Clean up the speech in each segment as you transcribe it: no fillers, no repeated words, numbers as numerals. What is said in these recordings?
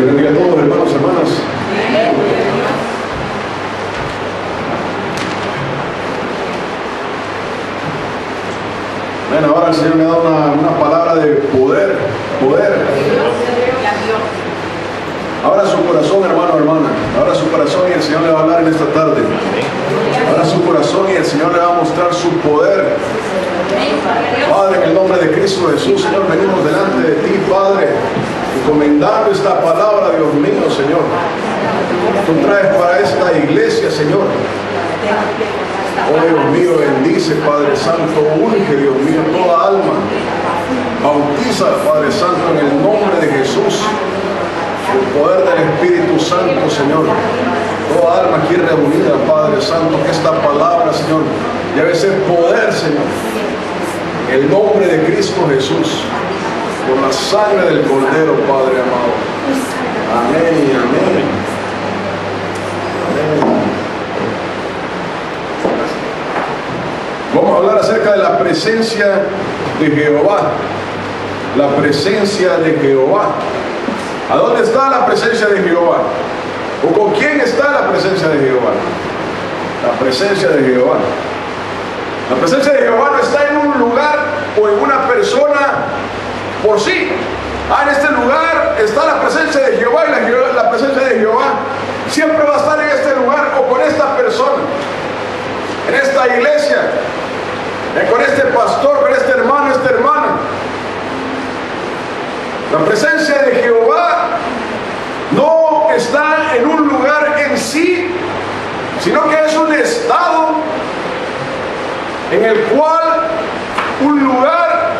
les bendiga a todos, hermanos y hermanas. Bueno, ahora el Señor me da una palabra de poder. Abra su corazón, hermano, hermana. Abra su corazón y el Señor le va a hablar en esta tarde. Abra su corazón y el Señor le va a mostrar su poder. Padre, en el nombre de Cristo Jesús, Señor, venimos delante de ti, Padre, encomendando esta palabra, Dios mío, Señor. Tú traes para esta iglesia, Señor. Oh, Dios mío, bendice, Padre Santo, unge, Dios mío, toda alma. Bautiza, Padre Santo, en el nombre de Jesús. El poder del Espíritu Santo, Señor. Toda alma aquí reunida, Padre Santo, que esta palabra, Señor, debe ser poder, Señor. En el nombre de Cristo Jesús. Por la sangre del Cordero, Padre amado. Amén y amén. Amén. Vamos a hablar acerca de la presencia de Jehová. La presencia de Jehová. ¿A dónde está la presencia de Jehová? ¿O con quién está la presencia de Jehová? La presencia de Jehová. La presencia de Jehová no está en un lugar o en una persona por sí. En este lugar está la presencia de Jehová y la presencia de Jehová siempre va a estar en este lugar o con esta persona, en esta iglesia, con este pastor, con este hermano, esta hermana. La presencia de Jehová no está en un lugar en sí, sino que es un estado en el cual un lugar,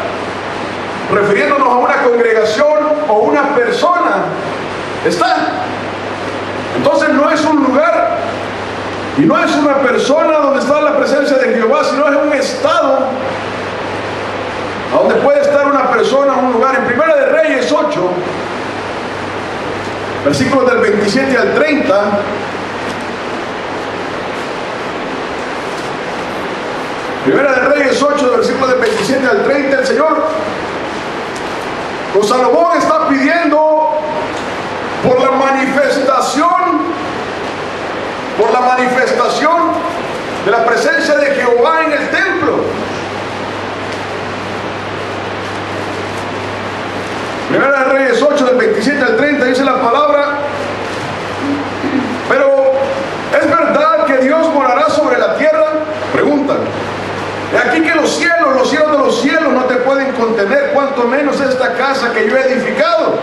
refiriéndonos a una congregación o una persona, está. Entonces no es un lugar y no es una persona donde está la presencia de Jehová, sino es un estado a donde puede estar una persona, un lugar. En Primera de Reyes 8, versículos del 27 al 30, Primera de Reyes 8, versículos del 27 al 30, el Señor con Salomón está pidiendo por la manifestación de la presencia de Jehová en el templo. Primera de Reyes 8, del 27 al 30, dice la palabra: pero ¿es verdad que Dios morará sobre la tierra? Preguntan. He aquí que los cielos de los cielos no te pueden contener, cuanto menos esta casa que yo he edificado.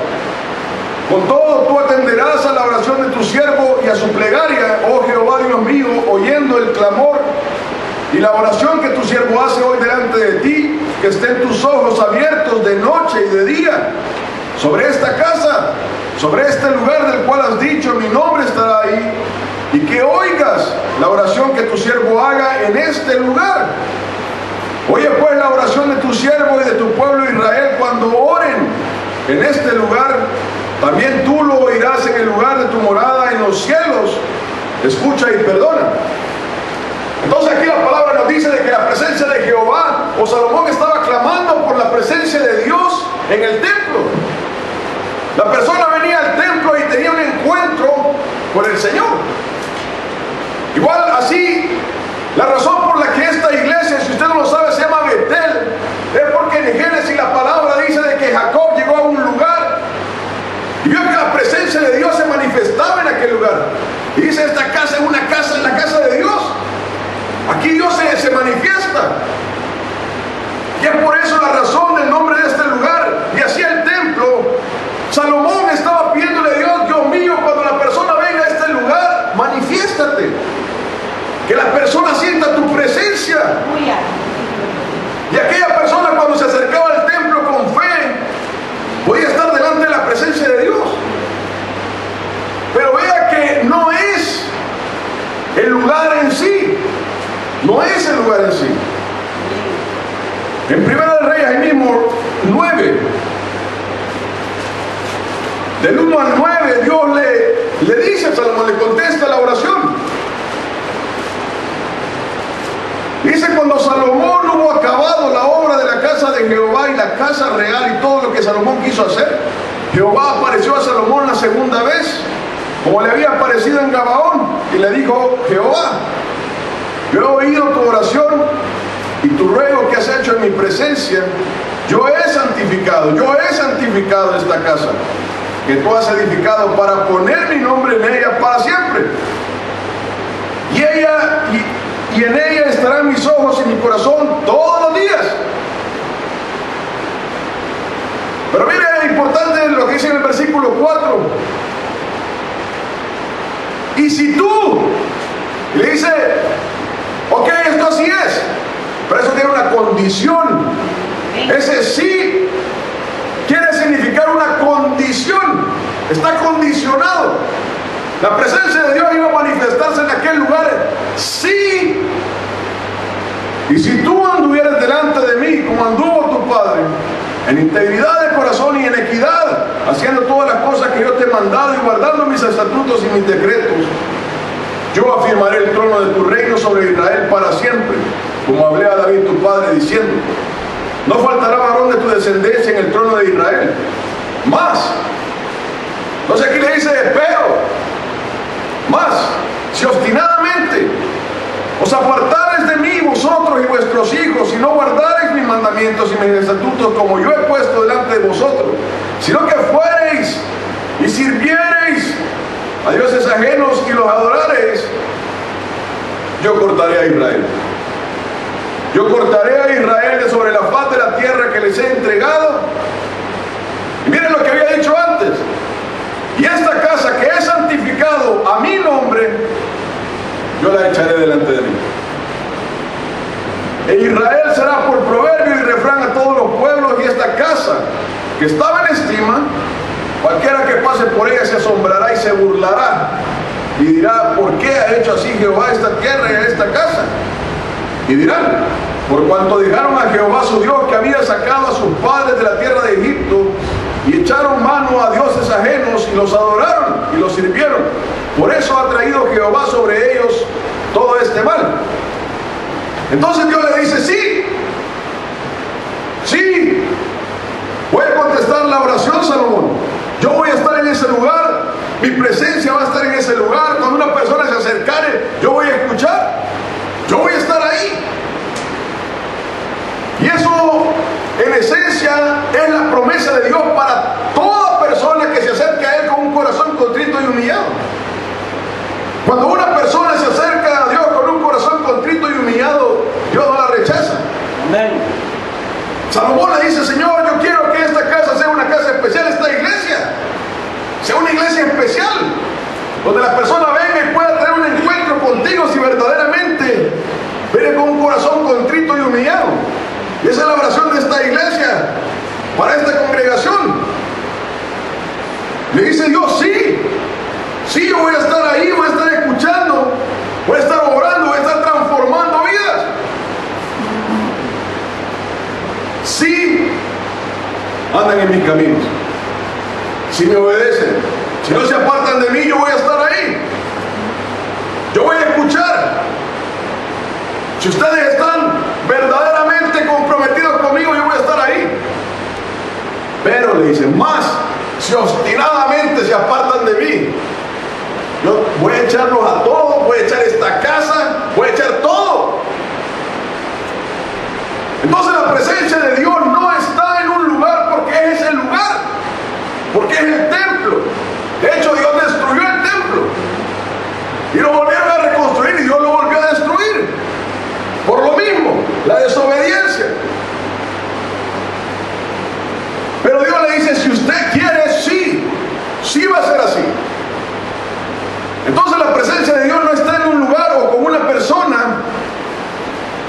Con todo tú atenderás a la oración de tu siervo y a su plegaria, oh Jehová Dios mío, oyendo el clamor y la oración que tu siervo hace hoy delante de ti, que estén tus ojos abiertos de noche y de día sobre esta casa, sobre este lugar del cual has dicho, mi nombre estará ahí, y que oigas la oración que tu siervo haga en este lugar. Oye pues la oración de tu siervo y de tu pueblo Israel cuando oren en este lugar. También tú lo oirás en el lugar de tu morada en los cielos. Escucha y perdona. Entonces aquí la palabra nos dice de que la presencia de Jehová, o Salomón estaba clamando por la presencia de Dios en el templo. La persona venía al templo y tenía un encuentro con el Señor. Igual así, la razón por la que esta iglesia, si usted no lo sabe, se llama Betel, es porque en Génesis la palabra dice de que Jacob llegó a un lugar y vio que la presencia de Dios se manifestaba en aquel lugar. Y dice, esta casa es una casa, en la casa de Dios. Aquí Dios se manifiesta. Y es por eso la razón del nombre de este lugar. Y así el templo, Salomón estaba pidiéndole a Dios, Dios mío, cuando la persona venga a este lugar, manifiéstate. Que la persona sienta tu presencia. Y aquella persona cuando se acercaba al templo con fe, podía estar delante de la presencia de Dios. Pero vea que no es el lugar en sí. No es el lugar en sí. En Primera de Reyes, ahí mismo, 9. Del 1 al 9, Dios le dice a Salomón, le contesta la oración. Dice, cuando Salomón hubo acabado la obra de la casa de Jehová y la casa real y todo lo que Salomón quiso hacer, Jehová apareció a Salomón la segunda vez, como le había aparecido en Gabaón, y le dijo: Jehová, yo he oído tu oración y tu ruego que has hecho en mi presencia. Yo he santificado esta casa que tú has edificado para poner mi nombre en ella para siempre. Y en ella estarán mis ojos y mi corazón todos los días. Pero mire, es importante lo que dice en el versículo 4. Y si tú, y le dice: ok, esto así es, pero eso tiene una condición. Ese sí quiere significar una condición. Está condicionado. La presencia de Dios iba a manifestarse en aquel lugar. Sí. Y si tú anduvieras delante de mí como anduvo tu padre, en integridad de corazón y en equidad, haciendo todas las cosas que yo te he mandado y guardando mis estatutos y mis decretos, yo afirmaré el trono de tu reino sobre Israel para siempre, como hablé a David tu padre, diciendo: no faltará varón de tu descendencia en el trono de Israel. Más. Entonces aquí le dice: pero más, si obstinadamente os apartareis de mí, vosotros y vuestros hijos, y no guardareis mis mandamientos y mis estatutos como yo he puesto delante de vosotros, sino que fuereis y sirviereis a dioses ajenos y los adorareis, yo cortaré a Israel. Yo cortaré a Israel de sobre la faz de la tierra que les he entregado. Y miren lo que había dicho antes: y esta casa que he santificado a mi nombre, yo la echaré delante de mí. E Israel será por proverbio y refrán a todos los pueblos, y esta casa que estaba en estima, cualquiera que pase por ella se asombrará y se burlará y dirá: ¿por qué ha hecho así Jehová esta tierra y a esta casa? Y dirán: por cuanto dejaron a Jehová su Dios, que había sacado a sus padres de la tierra de Egipto, y echaron mano a dioses ajenos y los adoraron y los sirvieron. Por eso ha traído Jehová sobre ellos todo este mal. Entonces Dios le dice: sí, sí, voy a contestar la oración, Salomón. Yo voy a estar en ese lugar, mi presencia va a estar en ese lugar. Cuando una persona se acercare, yo voy a escuchar, yo voy a estar ahí. Y eso, en esencia, es la promesa de Dios para toda persona que se acerque a Él con un corazón contrito y humillado. Cuando una persona se acerca a Dios con un corazón contrito y humillado, Dios no la rechaza. Amén. Salomón le dice: Señor, yo quiero que esta casa sea una casa especial, esta iglesia sea una iglesia especial, donde la persona venga y pueda tener un encuentro contigo si verdaderamente viene con un corazón contrito y humillado. Y esa es la oración de esta iglesia para esta congregación. Le dice Dios: sí, sí, yo voy a estar ahí, voy a estar escuchando, voy a estar orando, voy a estar transformando vidas. Sí, andan en mis caminos, si me obedecen, si no se apartan de mí, yo voy a estar ahí, yo voy a escuchar. Si ustedes están verdaderamente comprometidos conmigo, yo voy a estar ahí. Pero le dicen: más, si obstinadamente se apartan de mí, yo voy a echarlos a todos, voy a echar esta casa, voy a echar todo. Entonces la presencia de Dios no está en un lugar porque es el lugar, porque es el templo. De hecho, Dios destruyó el templo y lo volvieron a reconstruir, y Dios lo volvió a destruir. Por lo mismo, la desobediencia. Pero Dios le dice: si usted quiere, sí, sí va a ser así. Entonces la presencia de Dios no está en un lugar o con una persona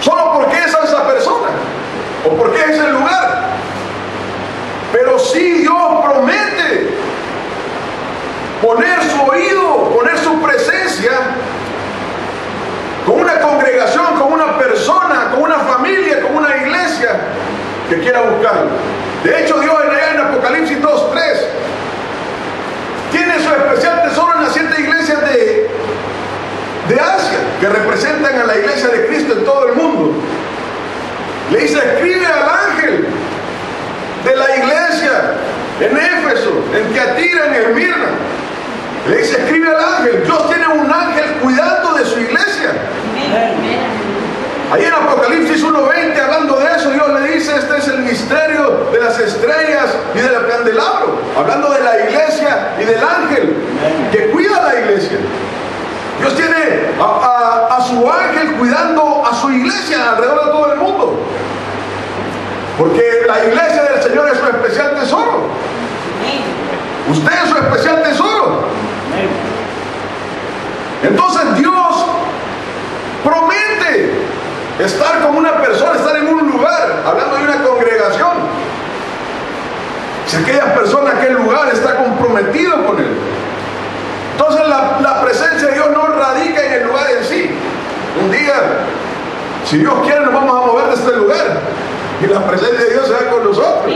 solo porque es esa persona o porque es el lugar. Pero sí Dios promete poner su oído, poner su presencia con una congregación, con una persona, con una familia, con una iglesia que quiera buscarlo. De hecho, Dios en Apocalipsis 2:3 tiene su especial tesoro en las 7 iglesias de Asia, que representan a la iglesia de Cristo en todo el mundo. Le dice: escribe al ángel de la iglesia en Éfeso, en Tiatira, en Esmirna. Le dice, escribe al ángel. Dios tiene un ángel cuidando de su iglesia. Ahí en Apocalipsis 1:20, hablando de eso, Dios le dice, este es el misterio de las estrellas y del candelabro, hablando de la iglesia y del ángel que cuida la iglesia. Dios tiene a su ángel cuidando a su iglesia alrededor de todo el mundo, porque la iglesia del Señor es su especial tesoro. Usted es su especial tesoro. Entonces Dios promete estar con una persona, estar en un lugar, hablando de una congregación. Si aquella persona, aquel lugar está comprometido con Él. Entonces la presencia de Dios no radica en el lugar en sí. Un día, si Dios quiere, nos vamos a mover de este lugar y la presencia de Dios se va con nosotros.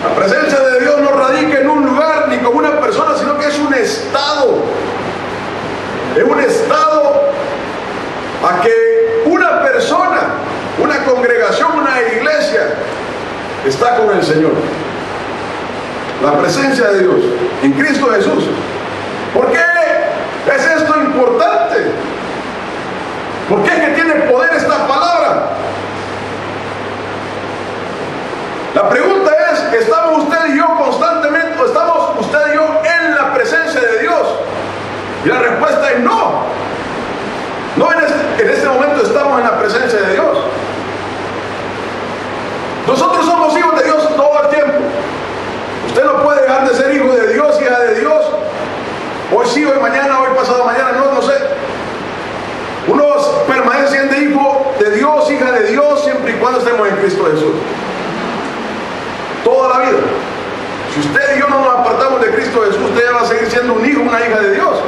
La presencia de Dios no radica en un lugar ni con una persona, sino que es un estado. Es un estado a que una persona, una congregación, una iglesia está con el Señor. La presencia de Dios en Cristo Jesús. ¿Por qué es esto importante? ¿Por qué es que tiene poder esta palabra? La pregunta es, ¿estamos usted y yo constantemente, o estamos usted y yo en la presencia de Dios? Y la respuesta es no. No en este momento estamos en la presencia de Dios. Nosotros somos hijos de Dios todo el tiempo. Usted no puede dejar de ser hijo de Dios, hija de Dios. Hoy sí, hoy mañana, hoy pasado mañana, no sé. Uno permanece siendo hijo de Dios, hija de Dios, siempre y cuando estemos en Cristo Jesús. Toda la vida. Si usted y yo no nos apartamos de Cristo Jesús, usted ya va a seguir siendo un hijo, una hija de Dios.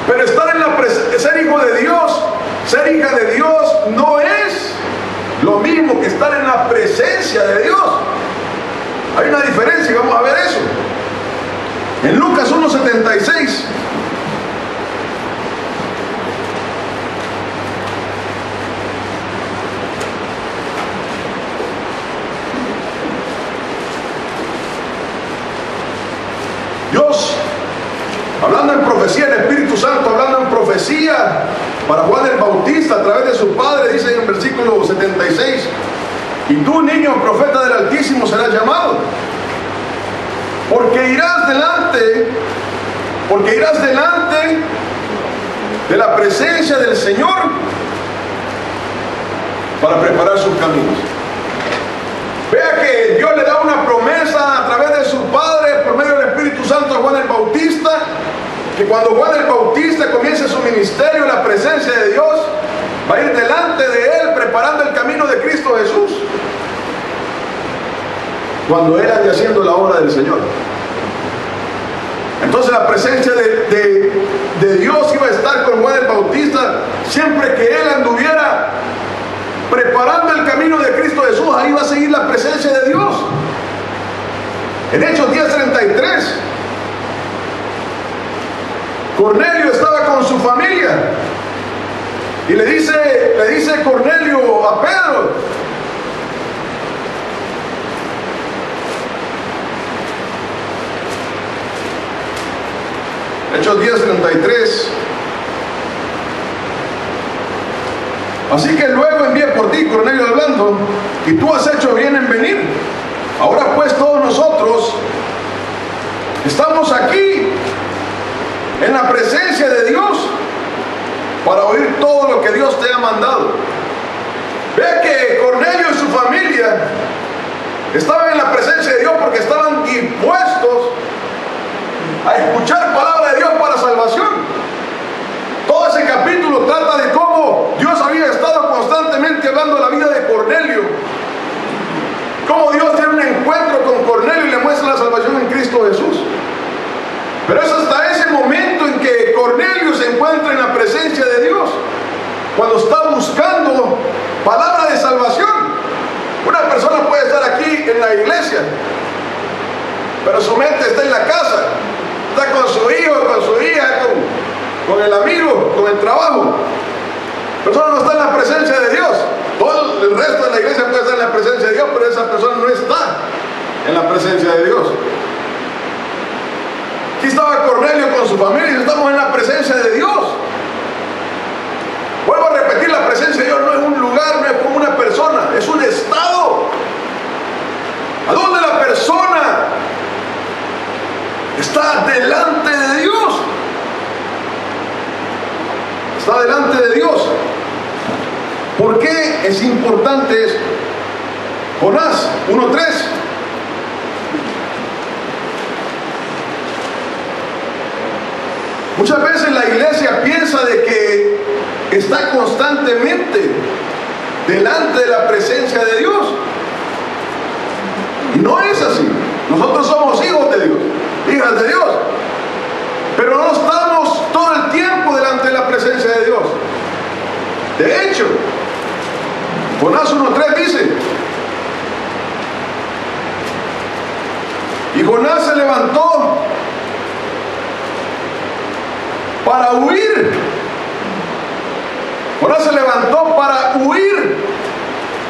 Pero estar en la ser hijo de Dios, ser hija de Dios, no es lo mismo que estar en la presencia de Dios. Hay una diferencia y vamos a ver eso. En Lucas 1:76. Dios, hablando en profecía, el Espíritu Santo hablando en profecía para Juan el Bautista a través de su padre, dice en el versículo 76, y tú, niño profeta del Altísimo, serás llamado, porque irás delante de la presencia del Señor para preparar sus caminos. Vea que Dios le da una promesa a través de su Padre por medio del Espíritu Santo a Juan el Bautista, que cuando Juan el Bautista comience su ministerio, la presencia de Dios va a ir delante de él preparando el camino de Cristo Jesús cuando él ande haciendo la obra del Señor. Entonces la presencia de Dios iba a estar con Juan el Bautista siempre que él anduviera preparando el camino de Cristo Jesús. Ahí va a seguir la presencia de Dios. En Hechos 10:33, Cornelio estaba con su familia y le dice Cornelio a Pedro: Hechos 10:33, así que luego envié por ti, Cornelio hablando, y tú has hecho bien en venir. Ahora pues todos nosotros estamos aquí en la presencia de Dios para oír todo lo que Dios te ha mandado. Vea que Cornelio y su familia estaban en la presencia de Dios porque estaban dispuestos a escuchar palabra de Dios para salvación. Todo ese capítulo trata de cómo Dios había estado constantemente hablando de la vida de Cornelio, cómo Dios tiene un encuentro con Cornelio y le muestra la salvación en Cristo Jesús. Pero es hasta ese momento en que Cornelio se encuentra en la presencia de Dios, cuando está buscando palabra de salvación. Una persona puede estar aquí en la iglesia, pero su mente está en la casa, está con su hijo, con su hija, con el amigo, con el trabajo. La persona no está en la presencia de Dios. Todo el resto de la iglesia puede estar en la presencia de Dios, pero esa persona no está en la presencia de Dios. Aquí estaba Cornelio con su familia y estamos en la presencia de Dios. Vuelvo a repetir, la presencia de Dios no es un lugar, no es como una persona, es un estado. ¿A dónde la persona está delante de Dios? Está delante de Dios. ¿Por qué es importante esto? Jonás 1:3. Muchas veces la iglesia piensa de que está constantemente delante de la presencia de Dios. Y no es así. Nosotros somos hijos de Dios, hijas de Dios. Pero no estamos todo el tiempo delante de la presencia de Dios. De hecho, Jonás 1:3 dice: y Jonás se levantó para huir. Jonás se levantó para huir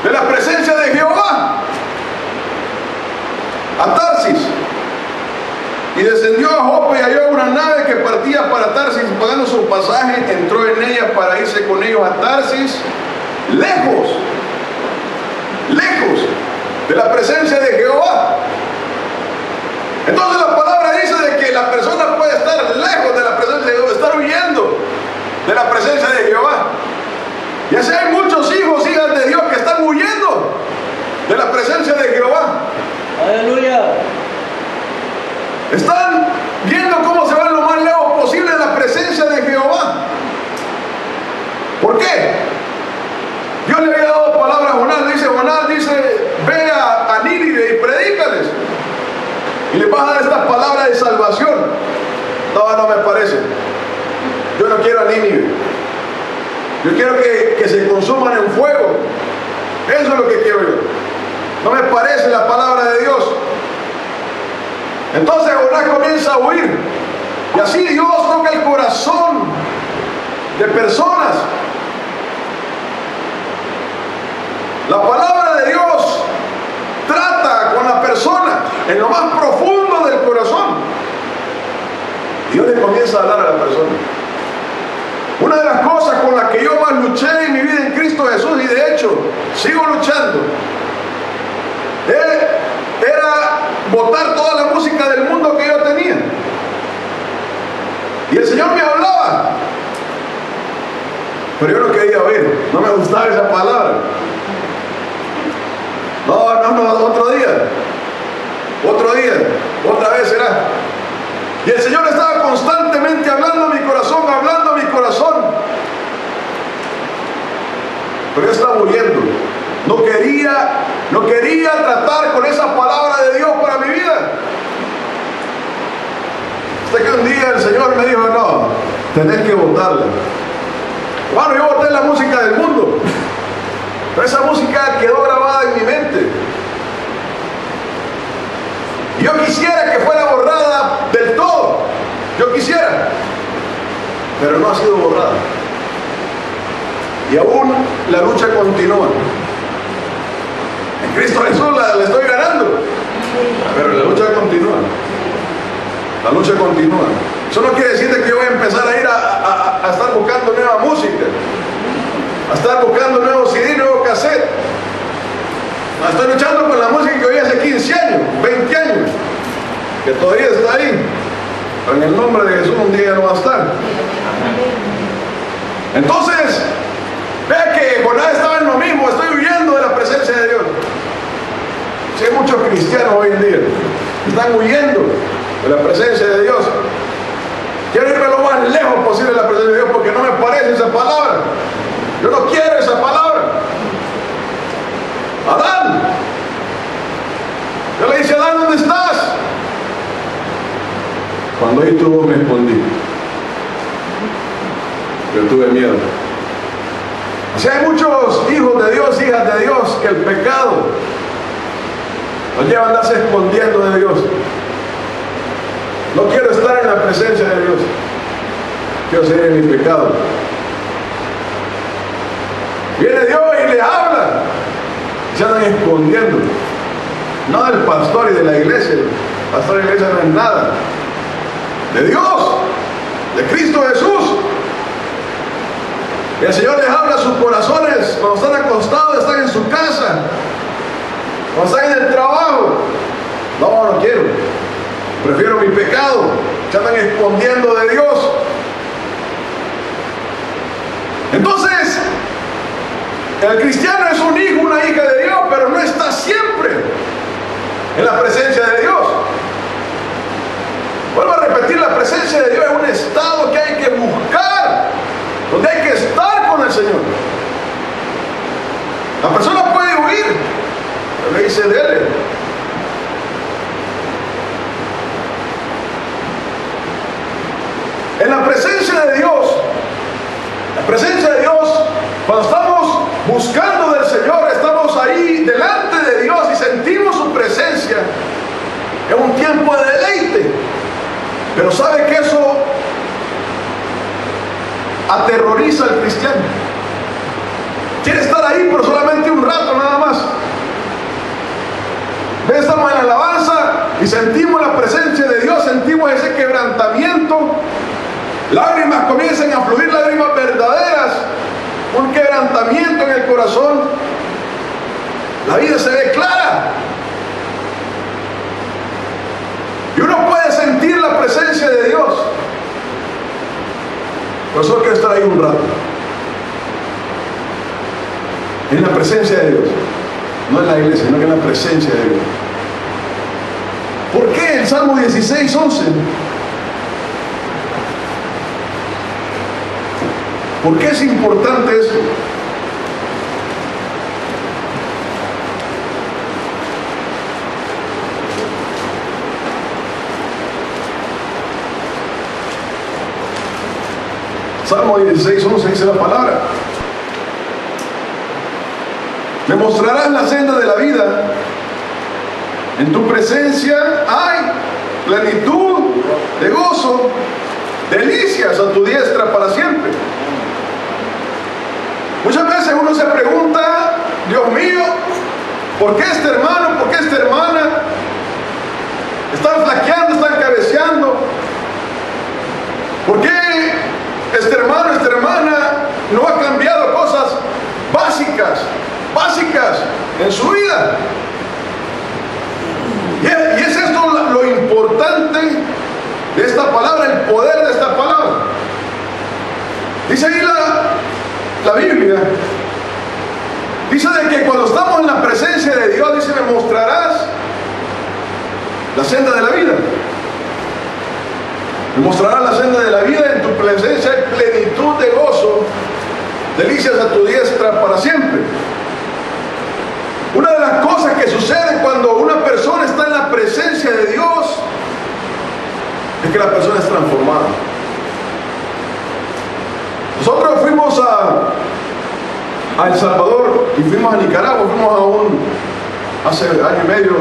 de la presencia de Jehová a Tarsis, y descendió a Jope y halló una nave que partía para Tarsis, y pagando su pasaje entró en ella para irse con ellos a Tarsis, lejos de la presencia de Jehová. Entonces la palabra dice de que la persona puede estar lejos de la presencia de Dios, estar huyendo de la presencia de Jehová. Y así hay muchos hijos, hijas de Dios que están huyendo de la presencia de Jehová. Aleluya. Están viendo cómo se van lo más lejos posible de la presencia de Jehová. ¿Por qué? Dios le había dado palabra a Jonás, dice, ve a Nínive y predícales. Y les vas a dar estas palabras de salvación. No me parece. Yo no quiero a Nínive. Yo quiero que se consuman en fuego. Eso es lo que quiero yo. No me parece la palabra de Dios. Entonces Jonás comienza a huir. Y así Dios toca el corazón de personas. La palabra de Dios trata con la persona en lo más profundo del corazón. Dios le comienza a hablar a la persona. Una de las cosas con las que yo más luché en mi vida en Cristo Jesús, y de hecho sigo luchando, era botar toda la música del mundo que yo tenía. Y el Señor me hablaba, pero yo no quería oír, no me gustaba esa palabra. No, otro día, otra vez será. Y el Señor estaba constantemente hablando a mi corazón, pero yo estaba huyendo. No quería tratar con esa palabra de Dios para mi vida. Hasta que un día el Señor me dijo, no, tenés que botarla. Bueno, yo boté la música del mundo, pero esa música quedó grabada en mi mente. Y yo quisiera que fuera borrada del todo. Yo quisiera, pero no ha sido borrada. Y aún la lucha continúa. En Cristo Jesús la estoy ganando, pero la lucha continúa. La lucha continúa. Eso no quiere decir que yo voy a empezar a ir a estar buscando nueva música, a estar buscando nuevos CD, nuevo cassette. Estoy luchando con la música que oí hace 15 años, 20 años, que todavía está ahí, pero en el nombre de Jesús un día no va a estar. Entonces, vea que Jonás estaba en lo mismo, estoy huyendo de la presencia de Dios. Si hay muchos cristianos hoy en día que están huyendo de la presencia de Dios. Quiero irme lo más lejos posible de la presencia de Dios porque no me parece esa palabra. Yo no quiero esa palabra. Adán, yo le dije, Adán, ¿dónde estás? Cuando oí tu voz me escondí. Yo tuve miedo. Si hay muchos hijos de Dios, hijas de Dios, que el pecado nos lleva a andarse escondiendo de Dios. No quiero estar en la presencia de Dios. Quiero seguir en mi pecado. Viene Dios y les habla. Se andan escondiendo. no del pastor y de la iglesia. El pastor y la iglesia no es nada. De Dios, de Cristo Jesús. Y el Señor les habla a sus corazones cuando están acostados, están en su casa, cuando están en el trabajo. No quiero. Prefiero mi pecado. Se andan escondiendo de Dios. Entonces, el cristiano es un hijo, una hija de Dios, pero no está siempre en la presencia de Dios. Vuelvo a repetir, la presencia de Dios es un estado que hay que buscar, donde hay que estar con el Señor. La persona puede huir, pero le dice dele. En la presencia de Dios, cuando estamos buscando del Señor, estamos ahí delante de Dios y sentimos su presencia. Es un tiempo de deleite. Pero ¿sabe que eso aterroriza al cristiano? Quiere estar ahí, pero solamente un rato nada más. Estamos en la alabanza y sentimos la presencia de Dios, sentimos ese quebrantamiento. Lágrimas comienzan a fluir, lágrimas verdaderas, un quebrantamiento en el corazón. La vida se ve clara. Y uno puede sentir la presencia de Dios. Por eso quiero estar ahí un rato. En la presencia de Dios. No en la iglesia, sino que en la presencia de Dios. ¿Por qué el Salmo 16:11? ¿Por qué es importante esto? Salmo 16:11 dice la palabra: me mostrarás la senda de la vida, en tu presencia hay plenitud de gozo, delicias a tu diestra para siempre. Muchas veces uno se pregunta: Dios mío, ¿por qué este hermano, por qué esta hermana están flaqueando, están cabeceando? ¿Por qué este hermano, esta hermana no ha cambiado cosas básicas en su vida? Y es esto lo importante de esta palabra, el poder de esta palabra. Dice ahí la Biblia, dice de que cuando estamos en la presencia de Dios, dice: me mostrarás la senda de la vida. Me mostrarás la senda de la vida, en tu presencia hay plenitud de gozo, delicias a tu diestra para siempre. Una de las cosas que sucede cuando una persona está en la presencia de Dios es que la persona es transformada. Nosotros fuimos a El Salvador y fuimos a Nicaragua, hace año y medio,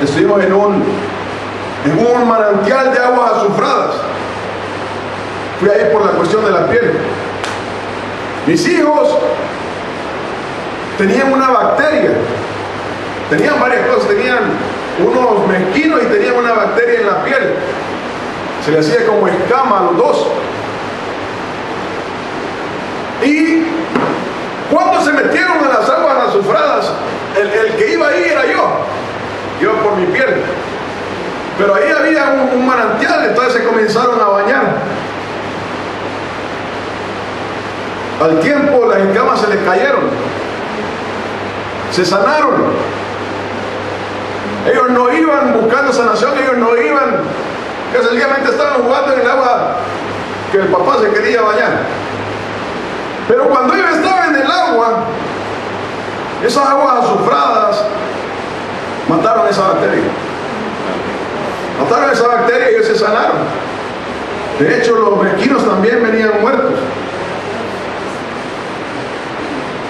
estuvimos en un manantial de aguas azufradas. Fui ahí por la cuestión de la piel. Mis hijos tenían una bacteria, tenían varias cosas, tenían unos mezquinos y tenían una bacteria en la piel. Se le hacía como escama a los dos. Y cuando se metieron a las aguas azufradas, el que iba ahí era yo. Iba por mi piel. Pero ahí había un manantial, entonces se comenzaron a bañar. Al tiempo las escamas se les cayeron, se sanaron. Ellos no iban buscando sanación, ellos no iban, que sencillamente estaban jugando en el agua que el papá se quería bañar. Pero cuando ellos estaban en el agua, esas aguas azufradas mataron esa bacteria. Mataron esa bacteria y ellos se sanaron. De hecho, los mezquinos también venían muertos.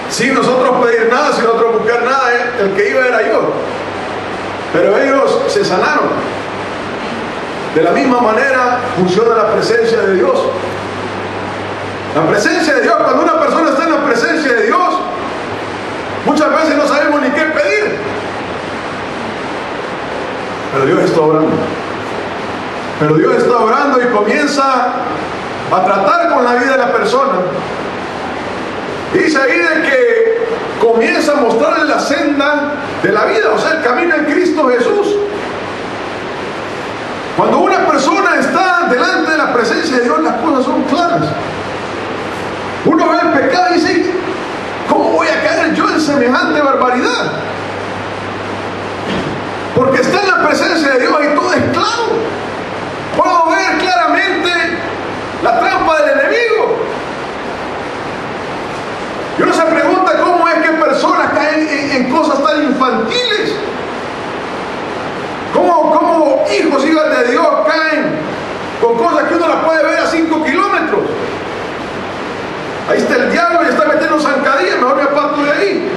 Sin nosotros pedir nada, sin nosotros buscar nada, el que iba era yo. Pero ellos se sanaron. De la misma manera funciona la presencia de Dios. La presencia de Dios, cuando una persona está en la presencia de Dios, muchas veces no sabemos ni qué pedir. Pero Dios está obrando. Pero Dios está obrando y comienza a tratar con la vida de la persona. Dice ahí de que comienza a mostrarle la senda de la vida, o sea, el camino en Cristo Jesús. Cuando una persona está delante de la presencia de Dios, las cosas son claras. Uno ve el pecado y dice, ¿cómo voy a caer yo en semejante barbaridad? Porque está en la presencia de Dios y todo es claro. Puedo ver claramente la trampa del enemigo. Y uno se pregunta cómo es que personas caen en cosas tan infantiles. ¿Cómo hijos, hijas de Dios caen con cosas que uno las puede ver a 5 kilómetros? Ahí está el diablo y está metiendo zancadillas, mejor me aparto de ahí.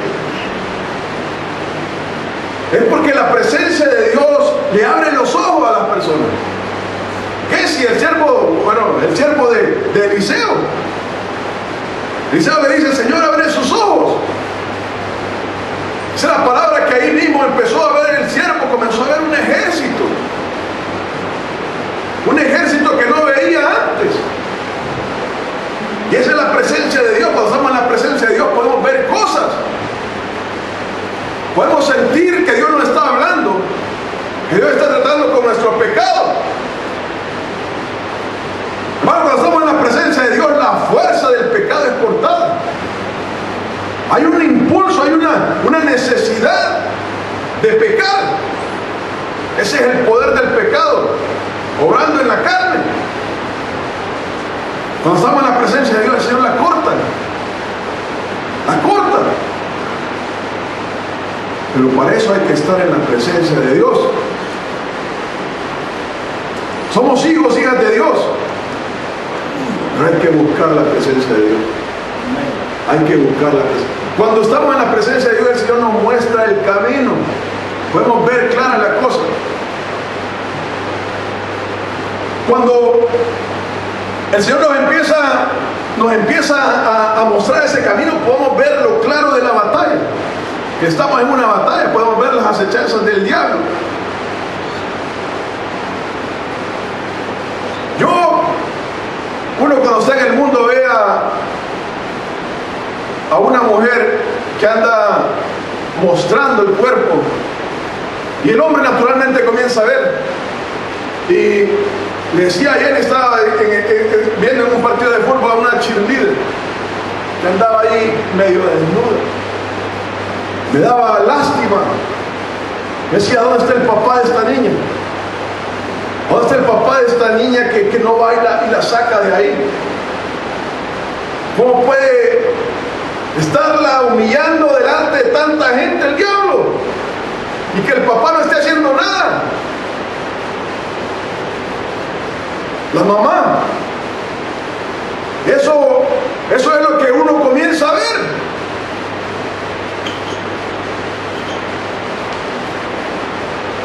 Es porque la presencia de Dios le abre los ojos a las personas. ¿Qué si el siervo de Eliseo? Eliseo le dice, Señor, abre sus ojos. Esa es la palabra que ahí mismo empezó a ver el siervo, comenzó a ver un ejército. Un ejército que no veía antes. Y esa es la presencia de Dios. Cuando estamos en la presencia de Dios podemos ver cosas. Podemos sentir que Dios nos está hablando, que Dios está tratando con nuestro pecado. Hermano, cuando estamos en la presencia de Dios, la fuerza del pecado es cortada. Hay un impulso, hay una necesidad de pecar. Ese es el poder del pecado, obrando en la carne. Cuando estamos en la presencia de Dios, el Señor la corta. La corta. Pero para eso hay que estar en la presencia de Dios. Somos hijos, hijas de Dios. Pero hay que buscar la presencia de Dios. Hay que buscar la presencia. Cuando estamos en la presencia de Dios, el Señor nos muestra el camino. Podemos ver clara la cosa. Cuando el Señor nos empieza a mostrar ese camino, podemos ver lo claro de la batalla. Que estamos en una batalla, podemos ver las acechanzas del diablo. Uno cuando está en el mundo ve a una mujer que anda mostrando el cuerpo, y el hombre naturalmente comienza a ver. Y le decía ayer, estaba viendo en un partido de fútbol a una cheerleader que andaba ahí medio desnuda. Me daba lástima. Me decía, ¿dónde está el papá de esta niña? ¿Dónde está el papá de esta niña que no baila y la saca de ahí? ¿Cómo puede estarla humillando delante de tanta gente el diablo? Y que el papá no esté haciendo nada. La mamá. Eso es lo que uno comienza a ver.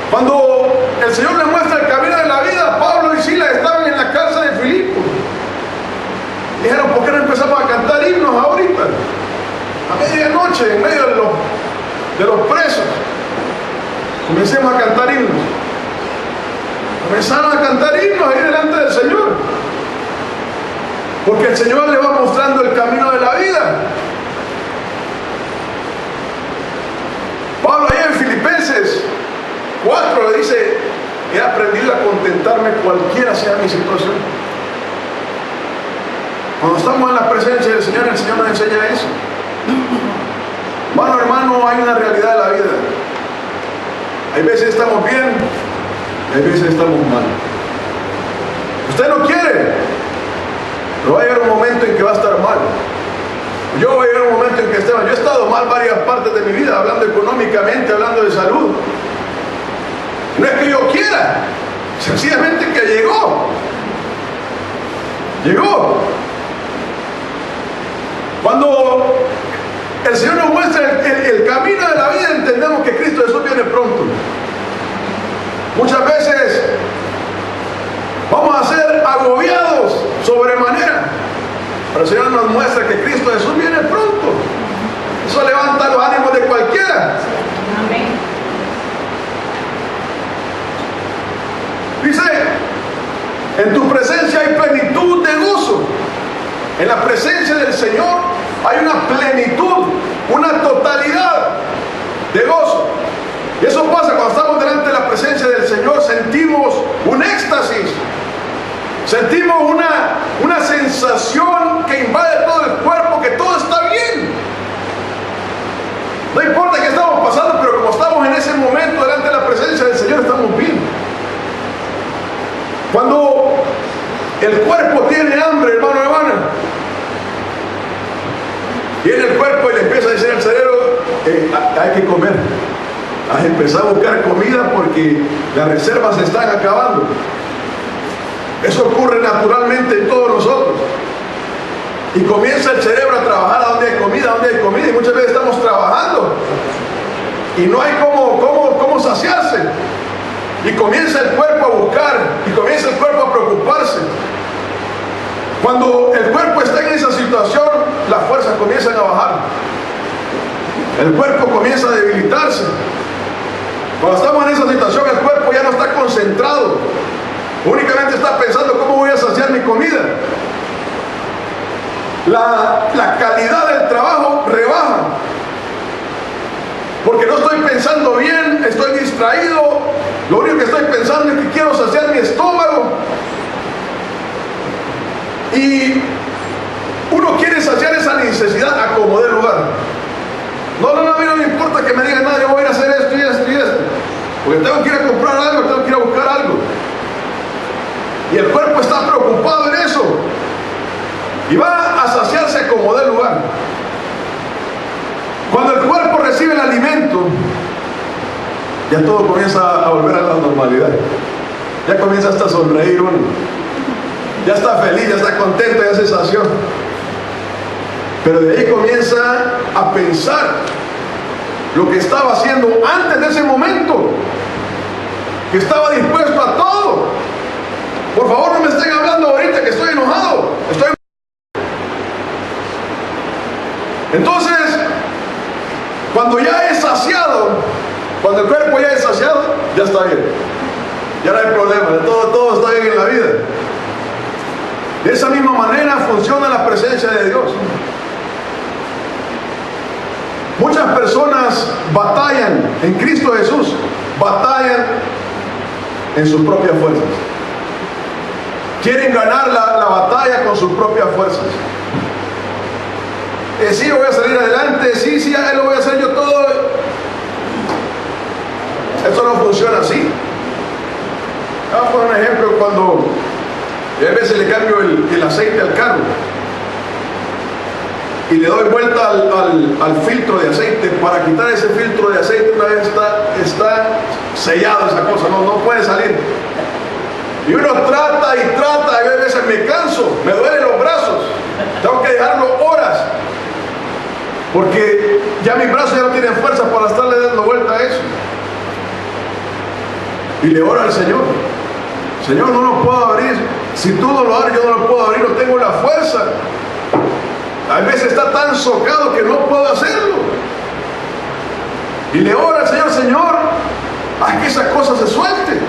Cuando el Señor le muestra el camino de la vida, Pablo y Silas estaban en la cárcel de Filipos. Dijeron, ¿por qué no empezamos a cantar himnos ahorita? A medianoche, en medio de los presos. Comencemos a cantar himnos. Comenzaron a cantar himnos ahí delante del Señor. Porque el Señor le va mostrando el camino de la vida. Pablo ahí en Filipenses 4 le dice, he aprendido a contentarme cualquiera sea mi situación. Cuando estamos en la presencia del Señor, el Señor nos enseña eso. Hermano, hay una realidad de la vida. Hay veces estamos bien, hay veces estamos mal. Usted no quiere, pero va a llegar un momento en que va a estar mal. Yo voy a llegar un momento en que esté mal. Yo he estado mal varias partes de mi vida, hablando económicamente, hablando de salud. No es que yo quiera, sencillamente que llegó. Llegó. Cuando el Señor nos muestra el camino de la vida, entendemos que Cristo Jesús viene pronto. Muchas veces vamos a ser agobiados sobremanera, pero el Señor nos muestra que Cristo Jesús viene pronto. Eso levanta los ánimos de cualquiera. Amén. En tu presencia hay plenitud de gozo. En la presencia del Señor hay una plenitud, una totalidad de gozo. Y eso pasa cuando estamos delante de la presencia del Señor. Sentimos un éxtasis, sentimos una sensación que invade todo el cuerpo, que todo está bien. No importa qué estamos pasando, pero como estamos en ese momento delante de la presencia del Señor, estamos bien. Cuando el cuerpo tiene hambre, hermano, hermana, viene el cuerpo y le empieza a decir al cerebro, hay que comer. Hay que empezar a buscar comida porque las reservas se están acabando. Eso ocurre naturalmente en todos nosotros. Y comienza el cerebro a trabajar a donde hay comida, y muchas veces estamos trabajando y no hay cómo saciarse. Y comienza el cuerpo a buscar, y comienza el cuerpo a preocuparse. Cuando el cuerpo está en esa situación, las fuerzas comienzan a bajar. El cuerpo comienza a debilitarse. Cuando estamos en esa situación, el cuerpo ya no está concentrado. Únicamente está pensando cómo voy a saciar mi comida. La calidad del trabajo rebaja. Porque no estoy pensando bien, estoy distraído. Lo único que estoy pensando es que quiero saciar mi estómago. Y uno quiere saciar esa necesidad a como dé lugar. No, a mí no me importa que me digan nada, yo voy a ir a hacer esto y esto y esto. Porque tengo que ir a comprar algo, tengo que ir a buscar algo. Y el cuerpo está preocupado en eso. Y va a saciarse como dé lugar. Cuando el cuerpo recibe el alimento, ya todo comienza a volver a la normalidad. Ya comienza hasta a sonreír uno. Ya está feliz, ya está contento, ya se sació. Pero de ahí comienza a pensar lo que estaba haciendo antes de ese momento, que estaba dispuesto a todo. Por favor, no me estén hablando ahorita que estoy enojado. Entonces, cuando ya es saciado, cuando el cuerpo ya es saciado, ya está bien. Ya no hay problema, todo está bien en la vida. De esa misma manera funciona la presencia de Dios. Muchas personas batallan en Cristo Jesús, batallan en sus propias fuerzas. Quieren ganar la batalla con sus propias fuerzas. Sí, yo voy a salir adelante, sí, lo voy a hacer yo todo. Esto no funciona así. Vamos a poner un ejemplo. Cuando a veces le cambio el aceite al carro y le doy vuelta al filtro de aceite, para quitar ese filtro de aceite, una vez está sellado esa cosa, no puede salir. Y uno trata y trata, y a veces me canso, me duelen los brazos, tengo que dejarlo horas, porque ya mis brazos ya no tienen fuerza para estarle dando vuelta a eso. Y le oro al Señor: Señor, no lo puedo abrir. Si tú no lo abres, yo no lo puedo abrir, no tengo la fuerza. A veces está tan socado que no puedo hacerlo. Y le oro al Señor: Señor, haz que esa cosa se suelte.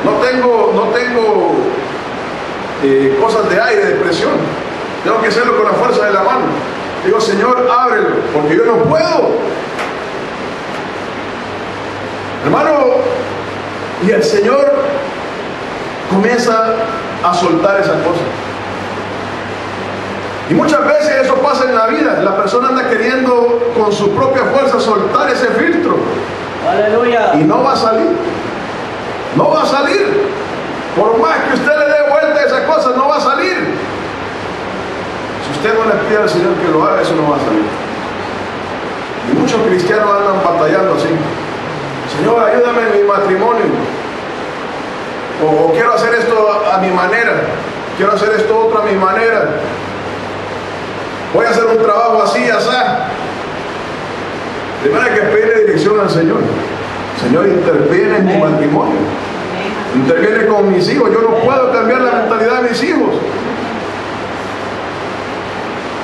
No tengo cosas de aire, de presión. Tengo que hacerlo con la fuerza de la mano. Digo: Señor, ábrelo, porque yo no puedo. Hermano, y el Señor comienza a soltar esa cosa. Y muchas veces eso pasa en la vida. La persona anda queriendo con su propia fuerza soltar ese filtro. Aleluya. Y no va a salir. No va a salir. Por más que usted le dé vuelta a esa cosa, no va a salir. Si usted no le pide al Señor que lo haga, eso no va a salir. Y muchos cristianos andan batallando así: Señor, ayúdame en mi matrimonio. O quiero hacer esto a mi manera. Quiero hacer esto otro a mi manera. Voy a hacer un trabajo así, así. De manera que pedirle dirección al Señor. Señor, interviene en mi matrimonio. Interviene con mis hijos. Yo no puedo cambiar la mentalidad de mis hijos.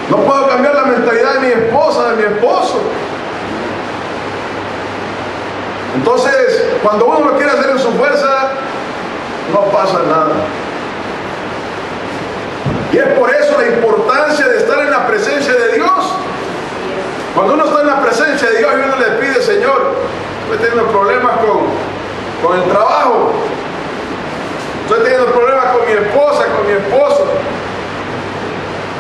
No puedo cambiar la mentalidad de mi esposa, de mi esposo. Entonces, cuando uno lo quiere hacer en su fuerza, no pasa nada. Y es por eso la importancia de estar en la presencia de Dios. Cuando uno está en la presencia de Dios y uno le pide, Señor, estoy teniendo problemas con el trabajo, estoy teniendo problemas con mi esposa, con mi esposo,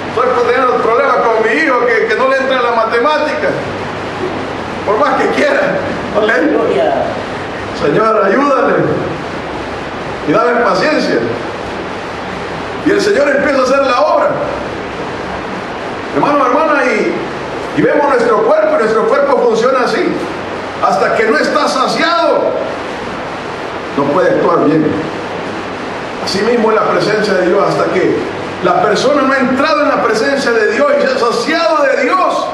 estoy teniendo problemas con mi hijo que no le entra en la matemática, por más que quiera, no le entra. Señor, ayúdale y dame paciencia. Y el Señor empieza a hacer la obra. Hermano, hermana, y vemos nuestro cuerpo, y nuestro cuerpo funciona así. Hasta que no está saciado, no puede actuar bien. Así mismo en la presencia de Dios, hasta que la persona no ha entrado en la presencia de Dios y se ha saciado de Dios,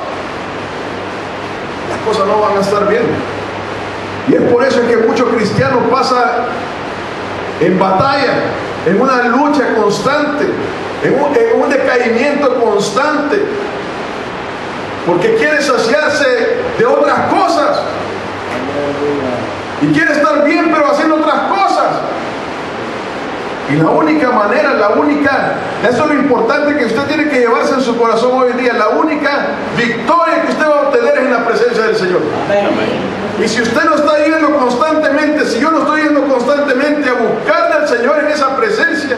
las cosas no van a estar bien. Y es por eso que muchos cristianos pasan en batalla, en una lucha constante, en un decaimiento constante, porque quiere saciarse de otras cosas y quiere estar bien pero haciendo otras cosas. Y la única manera, eso es lo importante que usted tiene que llevarse en su corazón hoy en día, la única victoria que usted va a obtener es en la presencia del Señor. Amén. Y si usted no está yendo constantemente, si yo no estoy yendo constantemente a buscarle al Señor en esa presencia,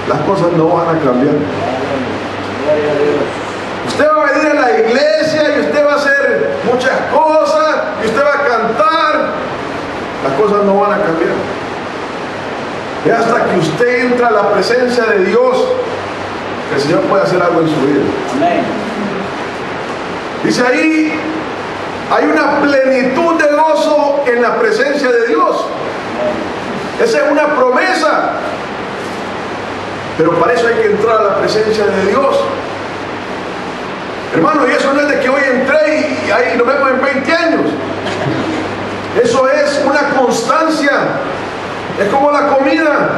las cosas no van a cambiar. Usted va a venir a la iglesia y usted va a hacer muchas cosas, y usted va a cantar, las cosas no van a cambiar. Es hasta que usted entra a la presencia de Dios que el Señor puede hacer algo en su vida. Amén. Dice ahí, hay una plenitud de gozo en la presencia de Dios. Esa es una promesa. Pero para eso hay que entrar a la presencia de Dios. Hermano, y eso no es de que hoy entré y ahí nos vemos en 20 años. Eso es una constancia. Es como la comida.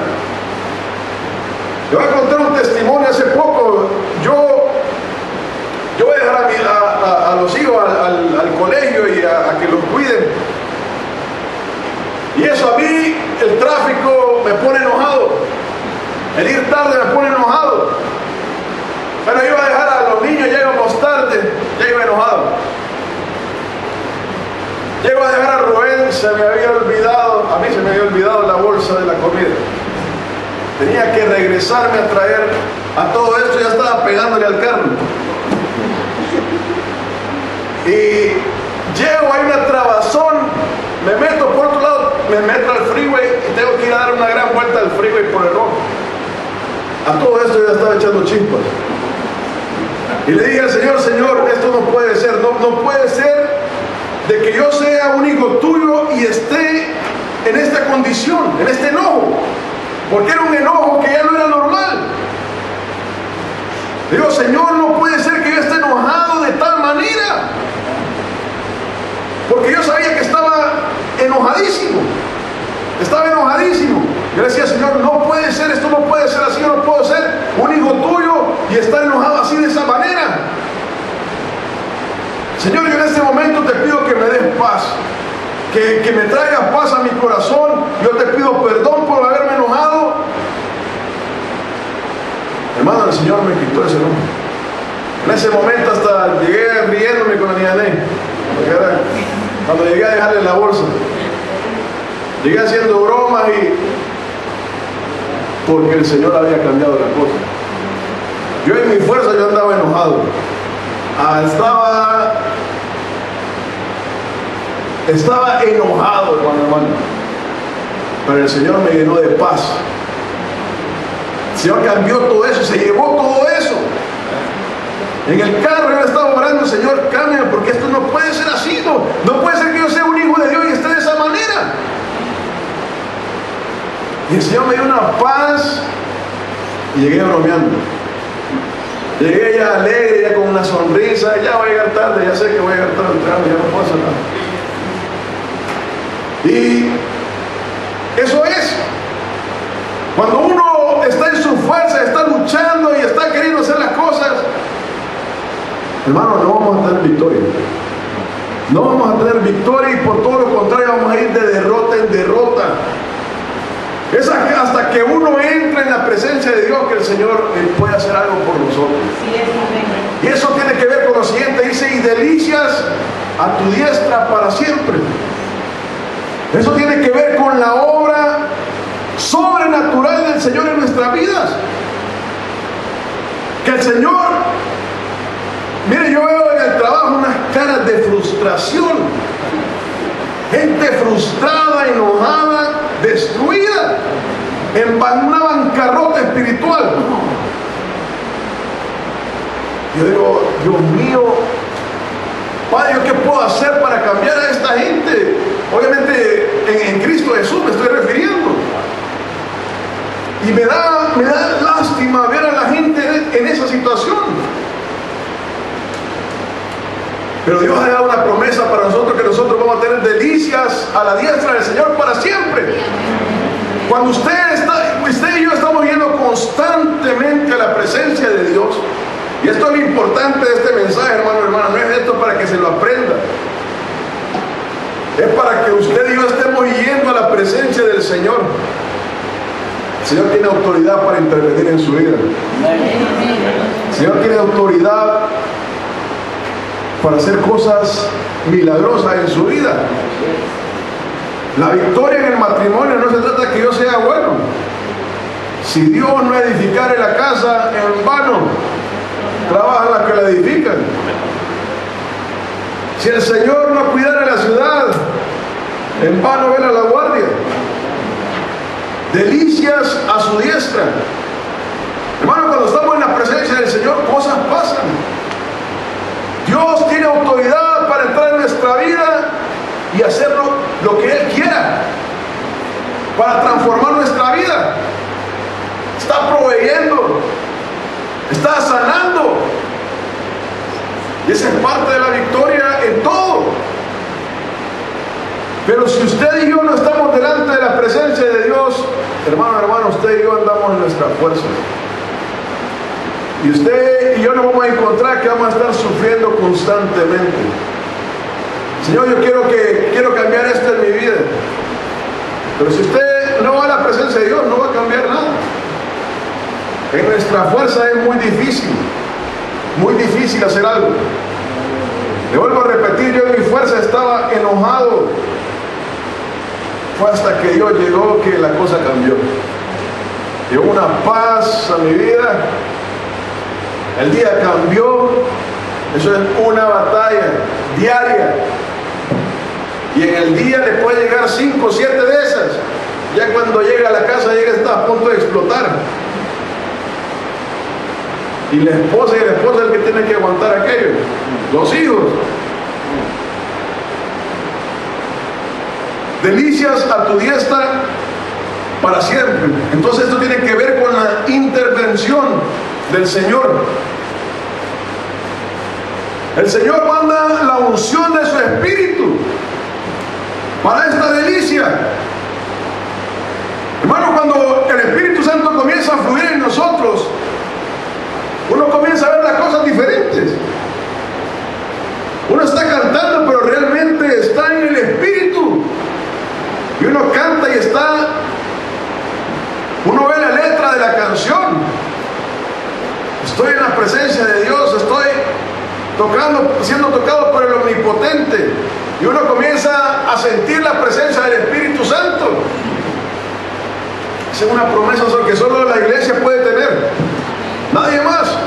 Yo voy a contar un testimonio hace poco. Yo voy a dejar a los hijos al colegio y a que los cuiden. Y eso a mí, el tráfico me pone enojado. El ir tarde me pone enojado. Pero iba a dejar a los niños, ya íbamos tarde, ya iba enojado. Llego a dejar a Roel, se me había olvidado, a mí se me había olvidado la bolsa de la comida. Tenía que regresarme a traer, a todo esto ya estaba pegándole al carro. Y llego, hay una trabazón, me meto por otro lado, me meto al freeway y tengo que ir a dar una gran vuelta al freeway por el rojo. A todo esto ya estaba echando chispas. Y le dije al Señor, Señor, esto no puede ser, no puede ser de que yo sea un hijo tuyo y esté en esta condición, en este enojo, porque era un enojo que ya no era normal. Digo, Señor, no puede ser que yo esté enojado de tal manera, porque yo sabía que estaba enojadísimo. Yo le decía, Señor, no puede ser, esto no puede ser así, yo no puedo ser un hijo tuyo y estar enojado así de esa manera. Señor, yo en este momento te pido que me des paz, que me traigas paz a mi corazón. Yo te pido perdón por haberme enojado. Hermano, el Señor me quitó ese enojo. En ese momento hasta llegué riéndome con la niña Ney, cuando llegué a dejarle la bolsa. Llegué haciendo bromas porque el Señor había cambiado la cosa. Yo en mi fuerza yo andaba enojado. Estaba enojado, hermano. Pero el Señor me llenó de paz. El Señor cambió todo eso, se llevó todo eso. En el carro yo estaba orando, Señor, cámbiame, porque esto no puede ser así. No puede ser que yo sea un hijo de Dios y esté de esa manera. Y el Señor me dio una paz y llegué bromeando. Llegué ya alegre, ya con una sonrisa, ya voy a llegar tarde, ya sé que voy a llegar tarde, ya no puedo hacer nada. Y eso es. Cuando uno está en su fuerza, está luchando y está queriendo hacer las cosas, hermano, no vamos a tener victoria. No vamos a tener victoria y por todo lo contrario vamos a ir de derrota en derrota. Es hasta que uno entra en la presencia de Dios que el Señor puede hacer algo por nosotros. Y eso tiene que ver con lo siguiente, dice, y delicias a tu diestra para siempre. Eso tiene que ver con la obra sobrenatural del Señor en nuestras vidas. Que el Señor, mire, yo veo en el trabajo unas caras de frustración, gente frustrada, enojada, destruida, en una bancarrota espiritual. Yo digo, Dios mío, Padre, ¿yo qué puedo hacer para cambiar a esta gente? Obviamente en Cristo Jesús me estoy refiriendo. Y me da lástima ver a la gente en esa situación. Pero Dios ha dado una promesa para nosotros, que nosotros vamos a tener delicias a la diestra del Señor para siempre. Cuando usted y yo estamos yendo constantemente a la presencia de Dios, y esto es lo importante de este mensaje, hermano, hermana, no es esto para que se lo aprenda, es para que usted y yo estemos yendo a la presencia del Señor. El Señor tiene autoridad para intervenir en su vida. El Señor tiene autoridad para hacer cosas milagrosas en su vida. La victoria en el matrimonio no se trata de que yo sea bueno. Si Dios no edificare la casa, en vano trabajan las que la edifican. Si el Señor no cuidara la ciudad, en vano vela la guardia. Delicias a su diestra. Hermano, cuando estamos en la presencia del Señor, cosas pasan. Dios tiene autoridad para entrar en nuestra vida y hacer lo que Él quiera, para transformar nuestra vida. Está proveyendo, está sanando, y esa es parte de la victoria en todo. Pero si usted y yo no estamos delante de la presencia de Dios, hermano, usted y yo andamos en nuestra fuerza. Y usted y yo nos vamos a encontrar que vamos a estar sufriendo constantemente. Señor, yo quiero cambiar esto en mi vida. Pero si usted no va a la presencia de Dios, no va a cambiar nada. En nuestra fuerza es muy difícil hacer algo. Le vuelvo a repetir, yo en mi fuerza estaba enojado. Fue hasta que Dios llegó que la cosa cambió. Llegó una paz a mi vida. El día cambió. Eso es una batalla diaria. Y en el día le puede llegar 5 o 7 de esas. Ya cuando llega a la casa, está a punto de explotar. Y la esposa es el que tiene que aguantar aquello. Los hijos. Delicias a tu diestra para siempre. Entonces esto tiene que ver con la intervención del Señor. El Señor manda la unción de su Espíritu para esta delicia. Hermano, cuando el Espíritu Santo comienza a fluir en nosotros, uno comienza a ver las cosas diferentes. Uno está cantando, pero realmente está en el Espíritu. Y uno canta y uno ve la letra de la canción. Estoy en la presencia de Dios, estoy siendo tocado por el Omnipotente. Y uno comienza a sentir la presencia del Espíritu Santo. Esa es una promesa que solo la iglesia puede tener. Nadie más.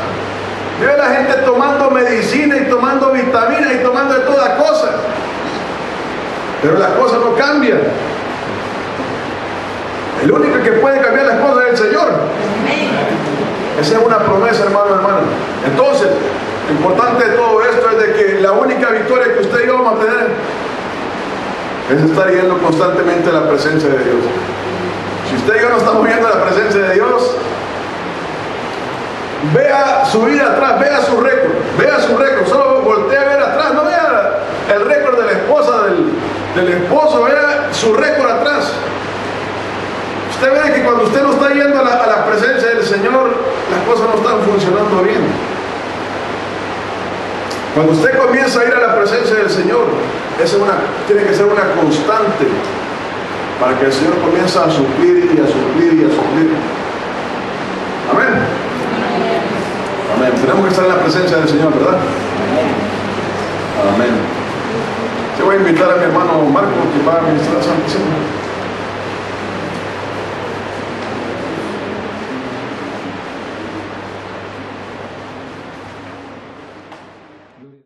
Ve a la gente tomando medicina y tomando vitaminas y tomando de todas cosas. Pero las cosas no cambian. El único que puede cambiar las cosas es el Señor. Esa es una promesa, hermano, hermana. Entonces, lo importante de todo esto es de que la única victoria que usted y yo vamos a tener es estar yendo constantemente a la presencia de Dios. Si usted y yo no estamos yendo a la presencia de Dios, vea su vida atrás, vea su récord, solo voltee a ver atrás, no vea el récord de la esposa, del esposo, vea su récord atrás. Usted ve que cuando usted no está yendo a la presencia del Señor, las cosas no están funcionando bien. Cuando usted comienza a ir a la presencia del Señor, tiene que ser una constante. para que el Señor comience a suplir y a suplir y a suplir. Amén. Amén. Tenemos que estar en la presencia del Señor, ¿verdad? Amén. Yo voy a invitar a mi hermano Marco que va a ministrar la Santa Cena.